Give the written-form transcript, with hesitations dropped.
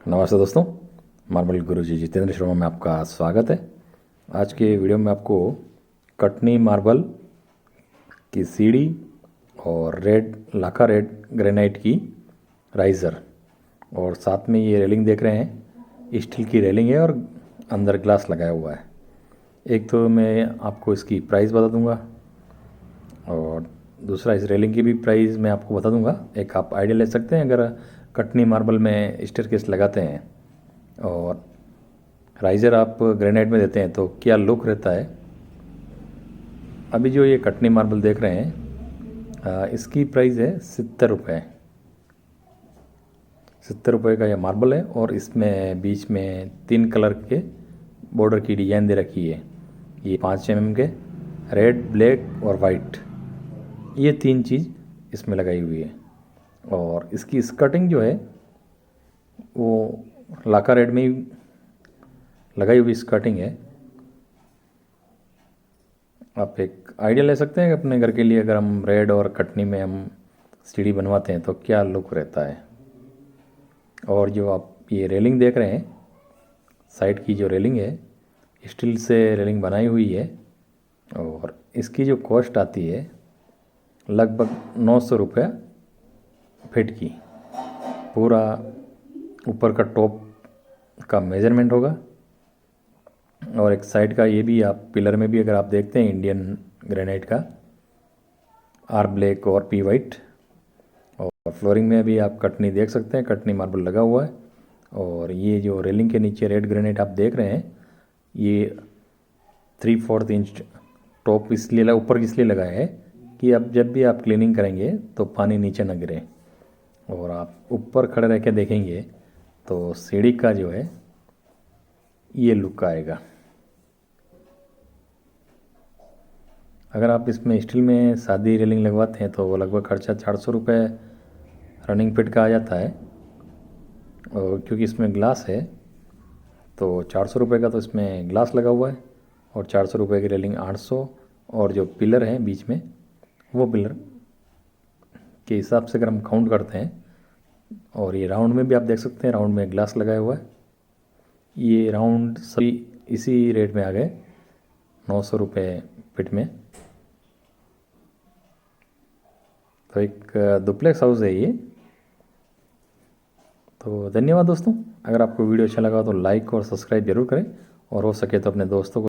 नमस्ते दोस्तों, मार्बल गुरुजी जितेंद्र शर्मा में आपका स्वागत है। आज के वीडियो में आपको कटनी मार्बल की सीढ़ी और लाखा रेड ग्रेनाइट की राइज़र और साथ में ये रेलिंग देख रहे हैं, स्टील की रेलिंग है और अंदर ग्लास लगाया हुआ है। एक तो मैं आपको इसकी प्राइस बता दूंगा और दूसरा इस रेलिंग की भी प्राइस मैं आपको बता दूंगा। एक आप आइडिया ले सकते हैं अगर कटनी मार्बल में स्टेयरकेस लगाते हैं और राइज़र आप ग्रेनाइट में देते हैं तो क्या लुक रहता है। अभी जो ये कटनी मार्बल देख रहे हैं इसकी प्राइस है 70 रुपये। 70 रुपये का यह मार्बल है और इसमें बीच में 3 कलर के बॉर्डर की डिजाइन दे रखी है। ये 5 mm के रेड, ब्लैक और वाइट, ये 3 चीज़ इसमें लगाई हुई है। और इसकी स्कर्टिंग जो है वो लाखा रेड में ही लगाई हुई स्कर्टिंग है। आप एक आइडिया ले सकते हैं कि अपने घर के लिए अगर हम रेड और कटनी में हम सीढ़ी बनवाते हैं तो क्या लुक रहता है। और जो आप ये रेलिंग देख रहे हैं, साइड की जो रेलिंग है स्टील से रेलिंग बनाई हुई है और इसकी जो कॉस्ट आती है लगभग 900 रुपये फीट की। पूरा ऊपर का टॉप का मेजरमेंट होगा और एक साइड का ये भी आप पिलर में भी अगर आप देखते हैं इंडियन ग्रेनाइट का आर ब्लैक और पी वाइट। और फ्लोरिंग में भी आप कटनी देख सकते हैं, कटनी मार्बल लगा हुआ है। और ये जो रेलिंग के नीचे रेड ग्रेनाइट आप देख रहे हैं, ये 3/4 इंच टॉप इसलिए ऊपर इसलिए लगाया है कि अब जब भी आप क्लीनिंग करेंगे तो पानी नीचे न गिरे। और आप ऊपर खड़े रह के देखेंगे तो सीढ़ी का जो है ये लुक आएगा। अगर आप इसमें स्टील में सादी रेलिंग लगवाते हैं तो वो लगभग खर्चा 400 रुपये रनिंग फीट का आ जाता है। और क्योंकि इसमें ग्लास है तो 400 रुपये का तो इसमें ग्लास लगा हुआ है और 400 रुपये की रेलिंग 800। और जो पिलर हैं बीच में, वो पिलर के हिसाब से अगर हम काउंट करते हैं, और ये राउंड में भी आप देख सकते हैं, राउंड में ग्लास लगाया हुआ है। ये राउंड सभी इसी रेट में आ गए, 900 रुपये फीट में। तो एक डुप्लेक्स हाउस है ये। तो धन्यवाद दोस्तों। अगर आपको वीडियो अच्छा लगा तो लाइक और सब्सक्राइब जरूर करें और हो सके तो अपने दोस्तों को